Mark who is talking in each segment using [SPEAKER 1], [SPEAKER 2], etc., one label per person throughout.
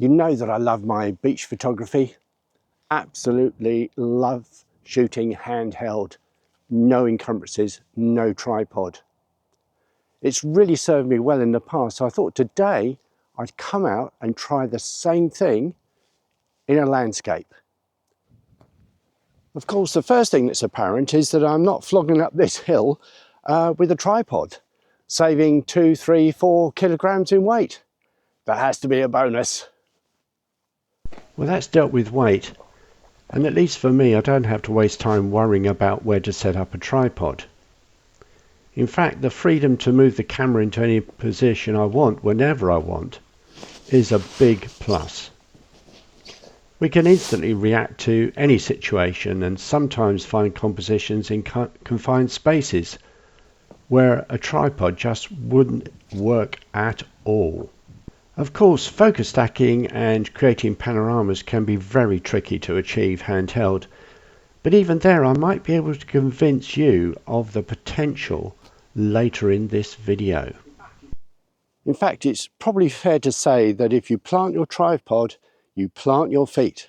[SPEAKER 1] You know that I love my beach photography. Absolutely love shooting handheld, no encumbrances, no tripod. It's really served me well in the past, so I thought today I'd come out and try the same thing in a landscape. Of course, the first thing that's apparent is that I'm not flogging up this hill with a tripod, saving 2, 3, 4 kilograms in weight. That has to be a bonus. Well, that's dealt with weight, and at least for me, I don't have to waste time worrying about where to set up a tripod. In fact, the freedom to move the camera into any position I want whenever I want is a big plus. We can instantly react to any situation and sometimes find compositions in confined spaces where a tripod just wouldn't work at all. Of course, focus stacking and creating panoramas can be very tricky to achieve handheld, but even there I might be able to convince you of the potential later in this video. In fact, it's probably fair to say that if you plant your tripod, you plant your feet.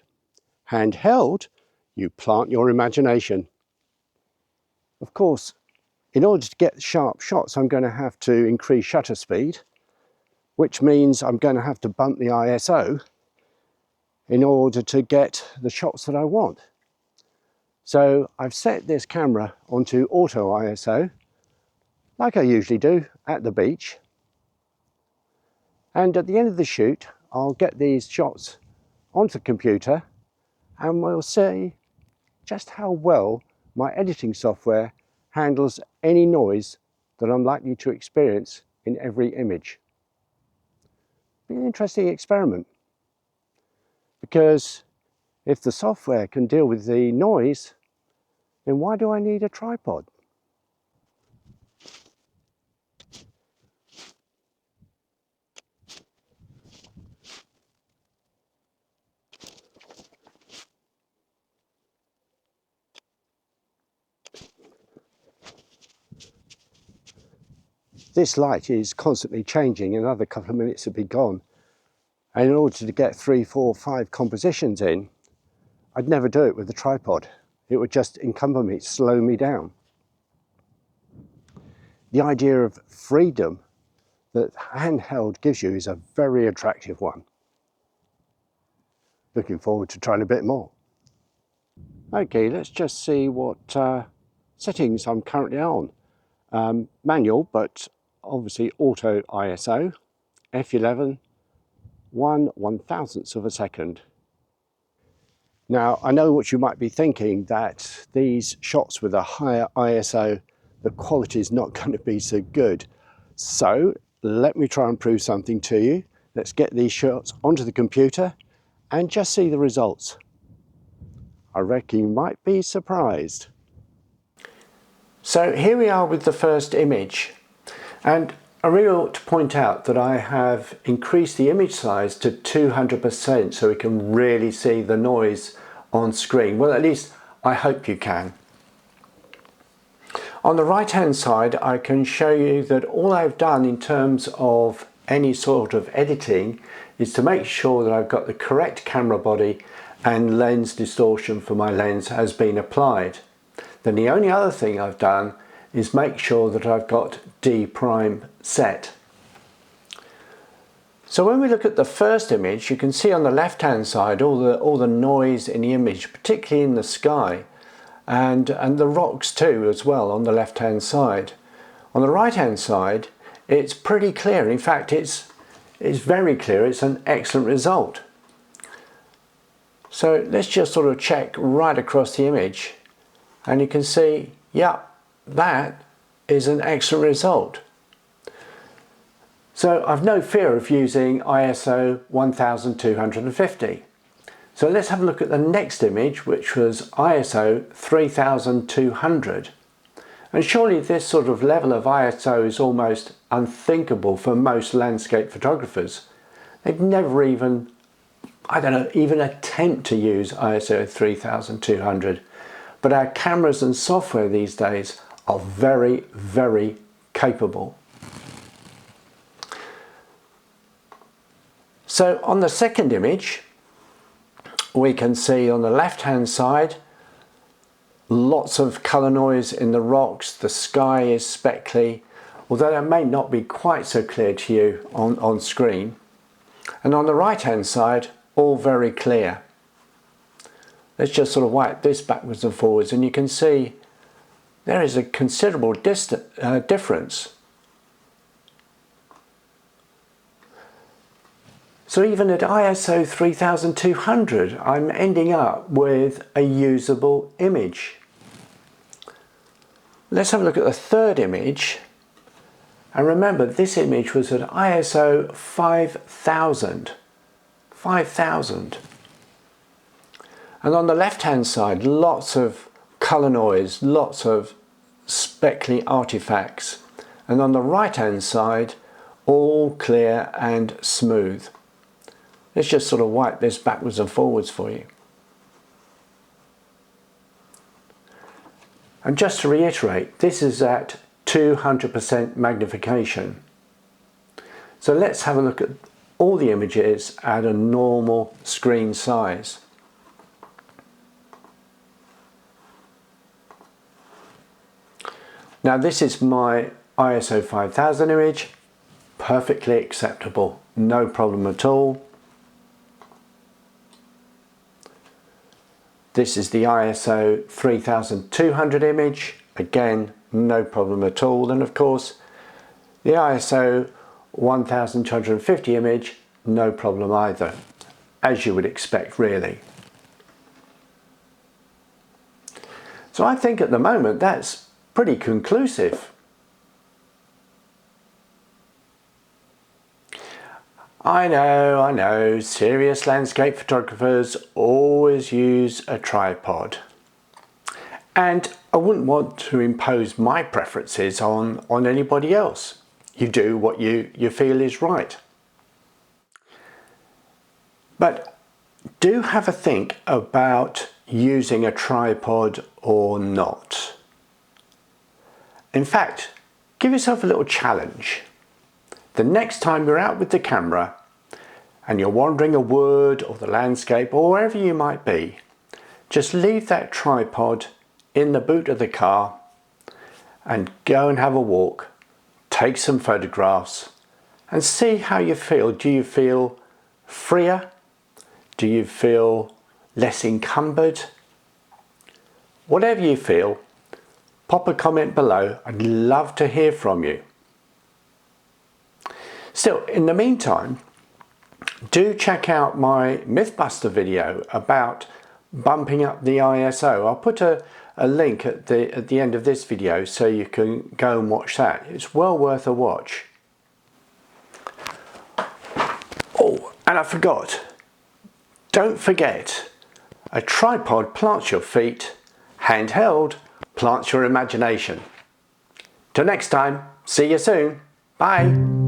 [SPEAKER 1] Handheld, you plant your imagination. Of course, in order to get sharp shots, I'm going to have to increase shutter speed, which means I'm going to have to bump the ISO in order to get the shots that I want. So I've set this camera onto auto ISO, like I usually do at the beach. And at the end of the shoot, I'll get these shots onto the computer and we'll see just how well my editing software handles any noise that I'm likely to experience in every image. Be an interesting experiment, because if the software can deal with the noise, then why do I need a tripod? This light is constantly changing. In another couple of minutes it'll be gone. And in order to get 3, 4, 5 compositions in, I'd never do it with a tripod. It would just encumber me, slow me down. The idea of freedom that handheld gives you is a very attractive one. Looking forward to trying a bit more. Okay, let's just see what settings I'm currently on. Manual, but obviously auto ISO, f11, 1/1000th of a second. Now, I know what you might be thinking, that these shots with a higher ISO, the quality is not going to be so good. So let me try and prove something to you. Let's get these shots onto the computer and just see the results. I reckon you might be surprised. So here we are with the first image, and I really ought to point out that I have increased the image size to 200% so we can really see the noise on screen. Well, at least I hope you can. On the right hand side, I can show you that all I've done in terms of any sort of editing is to make sure that I've got the correct camera body and lens distortion for my lens has been applied. Then the only other thing I've done is make sure that I've got D prime set. So when we look at the first image, you can see on the left hand side all the noise in the image, particularly in the sky, and the rocks too as well on the left hand side. On the right hand side, it's pretty clear. In fact, it's very clear. It's an excellent result. So let's just sort of check right across the image, and you can see, yeah, that is an excellent result. So I've no fear of using ISO 1250. So let's have a look at the next image, which was ISO 3200. And surely this sort of level of ISO is almost unthinkable for most landscape photographers. They'd never even, even attempt to use ISO 3200. But our cameras and software these days are very, very capable. So on the second image, we can see on the left hand side lots of colour noise in the rocks. The sky is speckly, although that may not be quite so clear to you on screen. And on the right hand side, all very clear. Let's just sort of wipe this backwards and forwards, and you can see there is a considerable difference. So even at ISO 3200, I'm ending up with a usable image. Let's have a look at the third image. And remember, this image was at ISO 5000. 5000. And on the left hand side, lots of colour noise, lots of speckly artifacts. And on the right hand side, all clear and smooth. Let's just sort of wipe this backwards and forwards for you. And just to reiterate, this is at 200% magnification. So let's have a look at all the images at a normal screen size. Now this is my ISO 5000 image, perfectly acceptable, no problem at all. This is the ISO 3200 image, again, no problem at all. And of course, the ISO 1250 image, no problem either, as you would expect really. So I think at the moment that's pretty conclusive. I know, serious landscape photographers always use a tripod. And I wouldn't want to impose my preferences on anybody else. You do what you feel is right. But do have a think about using a tripod or not. In fact, give yourself a little challenge. The next time you're out with the camera and you're wandering a wood or the landscape or wherever you might be, just leave that tripod in the boot of the car and go and have a walk, take some photographs and see how you feel. Do you feel freer? Do you feel less encumbered? Whatever you feel, pop a comment below. I'd love to hear from you. Still, in the meantime, do check out my Mythbuster video about bumping up the ISO. I'll put a link at the end of this video so you can go and watch that. It's well worth a watch. Oh, and I forgot. Don't forget, a tripod plants your feet, handheld plants your imagination. Till next time, see you soon. Bye.